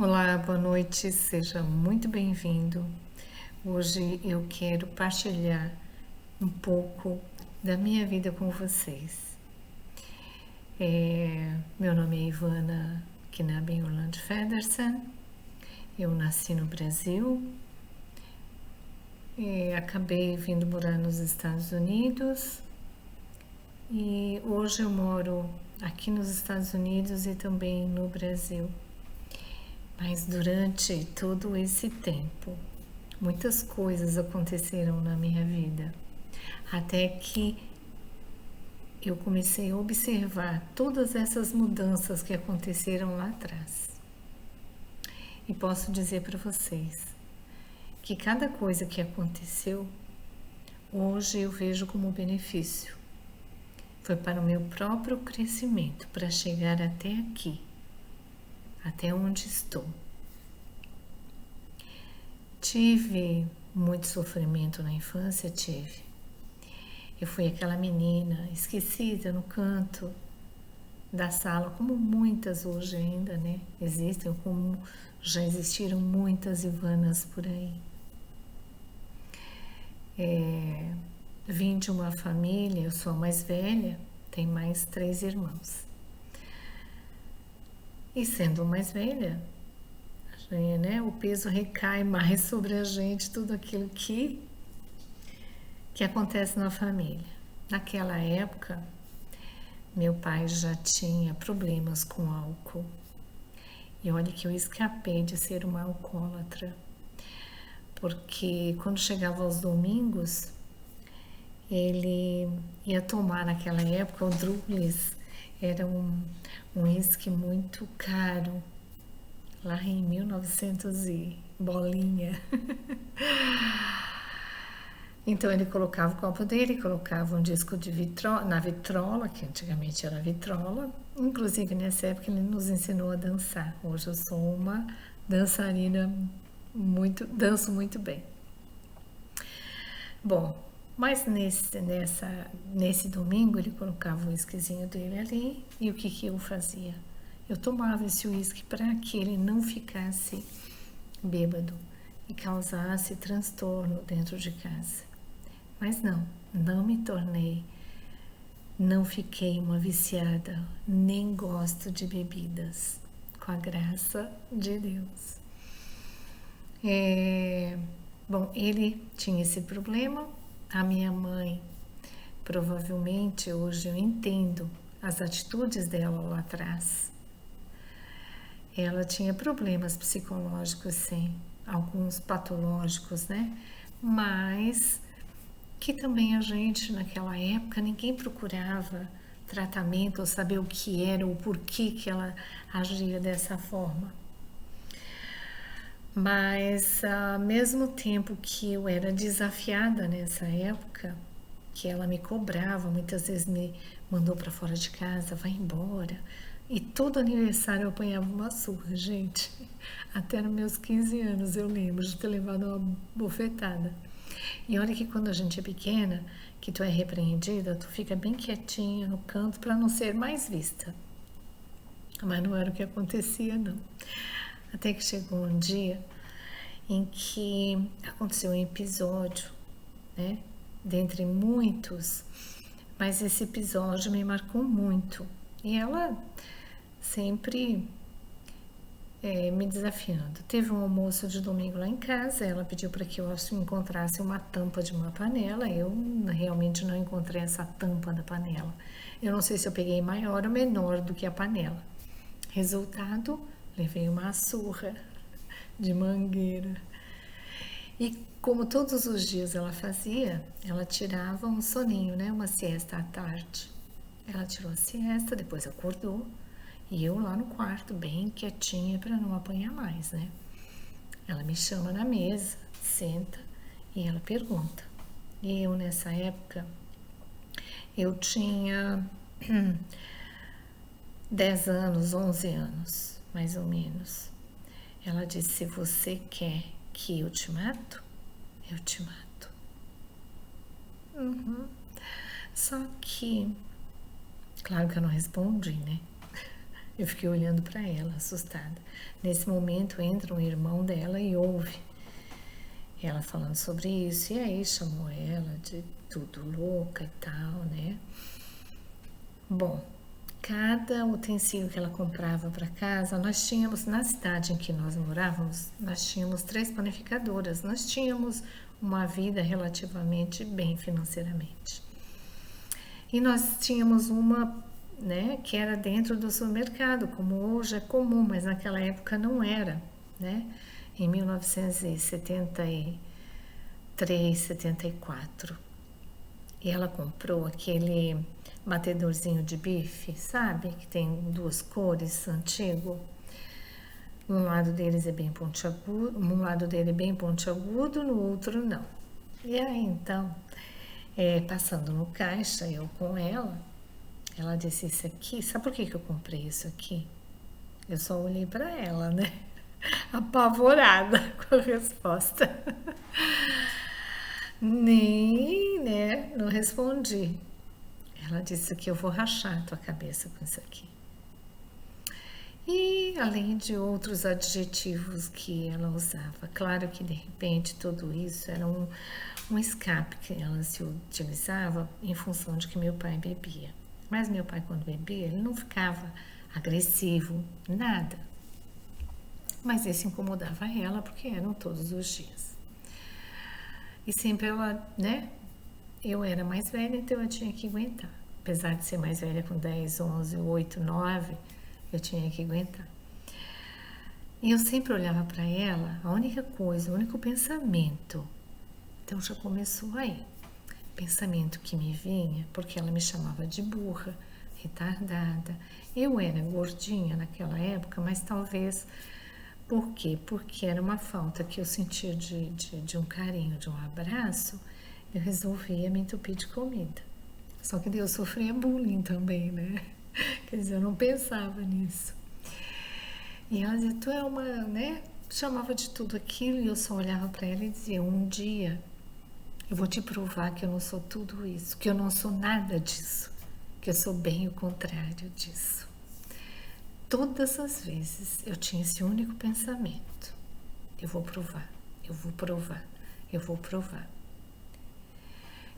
Olá, boa noite, seja muito bem-vindo. Hoje eu quero partilhar um pouco da minha vida com vocês. Meu nome é Ivana Knaben Orlando Federsen, eu nasci no Brasil, acabei vindo morar nos Estados Unidos e hoje eu moro aqui nos Estados Unidos e também no Brasil. Mas durante todo esse tempo, muitas coisas aconteceram na minha vida, até que eu comecei a observar todas essas mudanças que aconteceram lá atrás. E posso dizer para vocês que cada coisa que aconteceu, hoje eu vejo como benefício. Foi para o meu próprio crescimento, para chegar até aqui, até onde estou. Tive muito sofrimento na infância, tive. Eu fui aquela menina esquecida no canto da sala, como muitas hoje ainda, né? Existem, como já existiram muitas Ivanas por aí. Vim de uma família, eu sou a mais velha, tem mais 3 irmãos. E sendo a mais velha, né, o peso recai mais sobre a gente, tudo aquilo que acontece na família. Naquela época, meu pai já tinha problemas com álcool. E olha que eu escapei de ser uma alcoólatra. Porque quando chegava aos domingos, ele ia tomar naquela época o Druglis. Era um uísque muito caro, lá em 1900 e bolinha. Então ele colocava o copo dele, colocava um disco de na vitrola, que antigamente era vitrola. Inclusive nessa época ele nos ensinou a dançar. Hoje eu sou uma dançarina, danço muito bem. Bom, mas nesse domingo ele colocava o uísquezinho dele ali e o que eu fazia? Eu tomava esse uísque para que ele não ficasse bêbado e causasse transtorno dentro de casa. Mas não me tornei, não fiquei uma viciada, nem gosto de bebidas, com a graça de Deus. Bom, ele tinha esse problema, a minha mãe, provavelmente hoje eu entendo as atitudes dela lá atrás. Ela tinha problemas psicológicos, sim, alguns patológicos, né? Mas que também a gente, naquela época, ninguém procurava tratamento ou saber o que era ou por que ela agia dessa forma. Mas, ao mesmo tempo que eu era desafiada nessa época, que ela me cobrava, muitas vezes me mandou para fora de casa, vai embora. E todo aniversário eu apanhava uma surra, gente. Até nos meus 15 anos eu lembro de ter levado uma bofetada. E olha que quando a gente é pequena, que tu é repreendida, tu fica bem quietinha no canto para não ser mais vista. Mas não era o que acontecia, não. Até que chegou um dia em que aconteceu um episódio, né? Dentre muitos, mas esse episódio me marcou muito. E ela sempre me desafiando. Teve um almoço de domingo lá em casa, ela pediu para que eu encontrasse uma tampa de uma panela. Eu realmente não encontrei essa tampa da panela. Eu não sei se eu peguei maior ou menor do que a panela. Resultado, levei uma surra de mangueira. E como todos os dias ela fazia, ela tirava um soninho, né? Uma siesta à tarde. Ela tirou a siesta, depois acordou. E eu lá no quarto, bem quietinha para não apanhar mais, né? Ela me chama na mesa, senta e ela pergunta. E eu nessa época, eu tinha 10 anos, 11 anos, mais ou menos. Ela disse, se você quer que eu te mato, eu te mato. Só que, claro que eu não respondi, né? Eu fiquei olhando para ela, assustada. Nesse momento entra um irmão dela e ouve ela falando sobre isso. E aí chamou ela de tudo louca e tal, né? Bom, cada utensílio que ela comprava para casa, nós tínhamos, na cidade em que nós morávamos, nós tínhamos 3 panificadoras. Nós tínhamos uma vida relativamente bem financeiramente. E nós tínhamos uma, né, que era dentro do supermercado, como hoje é comum, mas naquela época não era, né? Em 1973, 74. E ela comprou aquele batedorzinho de bife, sabe? Que tem 2 cores, antigo. Um lado deles é bem pontiagudo, um lado dele é bem pontiagudo, no outro não. E aí então, passando no caixa, eu com ela disse isso aqui. Sabe por que eu comprei isso aqui? Eu só olhei para ela, né? Apavorada com a resposta. Nem, né? Não respondi. Ela disse que eu vou rachar a tua cabeça com isso aqui. E além de outros adjetivos que ela usava. Claro que de repente tudo isso era um escape que ela se utilizava em função de que meu pai bebia. Mas meu pai, quando bebia, ele não ficava agressivo, nada. Mas isso incomodava ela porque eram todos os dias. E sempre ela, né? Eu era mais velha, então eu tinha que aguentar. Apesar de ser mais velha com 10, 11, 8, 9, eu tinha que aguentar. E eu sempre olhava para ela, a única coisa, o único pensamento. Então já começou aí. Pensamento que me vinha, porque ela me chamava de burra, retardada. Eu era gordinha naquela época, mas talvez. Por quê? Porque era uma falta que eu sentia de um carinho, de um abraço. Eu resolvia me entupir de comida. Só que eu sofria bullying também, né? Quer dizer, eu não pensava nisso. E ela dizia, tu é uma, né? Chamava de tudo aquilo e eu só olhava para ela e dizia, um dia eu vou te provar que eu não sou tudo isso, que eu não sou nada disso, que eu sou bem o contrário disso. Todas as vezes eu tinha esse único pensamento. Eu vou provar, eu vou provar, eu vou provar.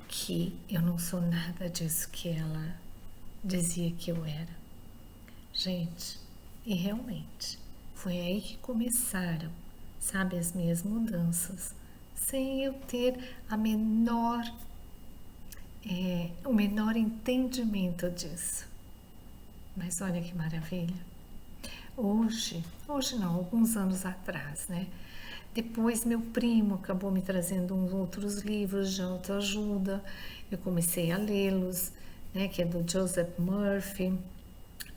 Que eu não sou nada disso que ela dizia que eu era. Gente, e realmente, foi aí que começaram, sabe, as minhas mudanças, sem eu ter o menor entendimento disso. Mas olha que maravilha. Hoje não, alguns anos atrás, né? Depois meu primo acabou me trazendo uns outros livros de autoajuda. Eu comecei a lê-los, né? Que é do Joseph Murphy,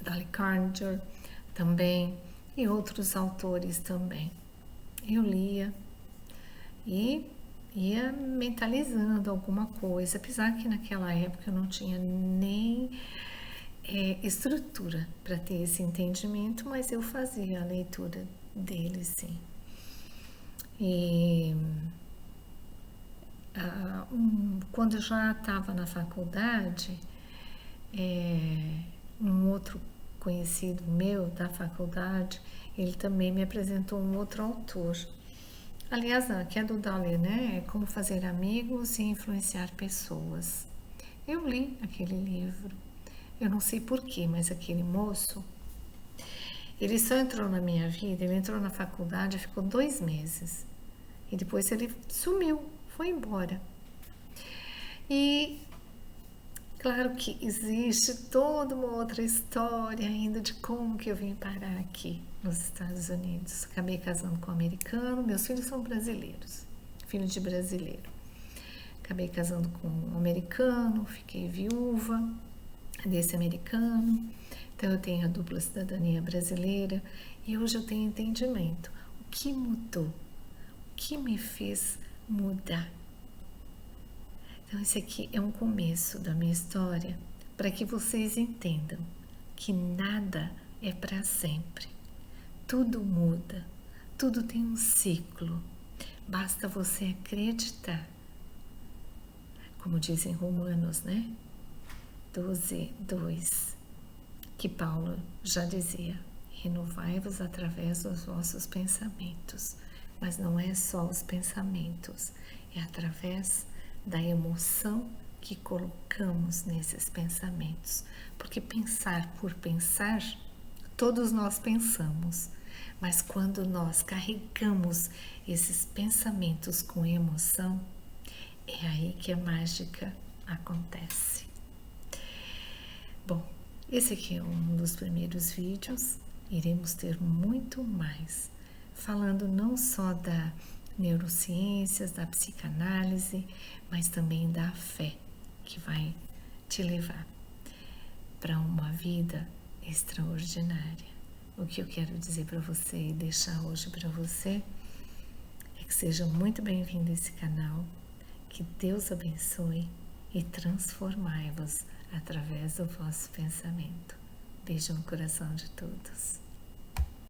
Dale Carnegie também, e outros autores também. Eu lia e ia mentalizando alguma coisa, apesar que naquela época eu não tinha nem estrutura para ter esse entendimento, mas eu fazia a leitura dele, sim. E quando eu já estava na faculdade, um outro conhecido meu da faculdade, ele também me apresentou um outro autor. Aliás, que é do Dali, né? Como fazer amigos e influenciar pessoas. Eu li aquele livro. Eu não sei porquê, mas aquele moço, ele só entrou na minha vida, ele entrou na faculdade, ficou 2 meses. E depois ele sumiu, foi embora. E claro que existe toda uma outra história ainda de como que eu vim parar aqui nos Estados Unidos. Acabei casando com um americano, meus filhos são brasileiros, filhos de brasileiro. Acabei casando com um americano, fiquei viúva desse americano, então eu tenho a dupla cidadania brasileira e hoje eu tenho entendimento. O que mudou? O que me fez mudar? Então esse aqui é um começo da minha história para que vocês entendam que nada é para sempre. Tudo muda, tudo tem um ciclo. Basta você acreditar. Como dizem Romanos, né? 12, 2. que Paulo já dizia: renovai-vos através dos vossos pensamentos. Mas não é só os pensamentos, é através da emoção que colocamos nesses pensamentos. Porque pensar por pensar, todos nós pensamos, mas quando nós carregamos esses pensamentos com emoção, é aí que a mágica acontece. Bom, esse aqui é um dos primeiros vídeos. Iremos ter muito mais, falando não só da neurociências, da psicanálise, mas também da fé, que vai te levar para uma vida extraordinária. O que eu quero dizer para você e deixar hoje para você é que seja muito bem-vindo a esse canal, que Deus abençoe e transformai-vos através do vosso pensamento. Beijo no coração de todos.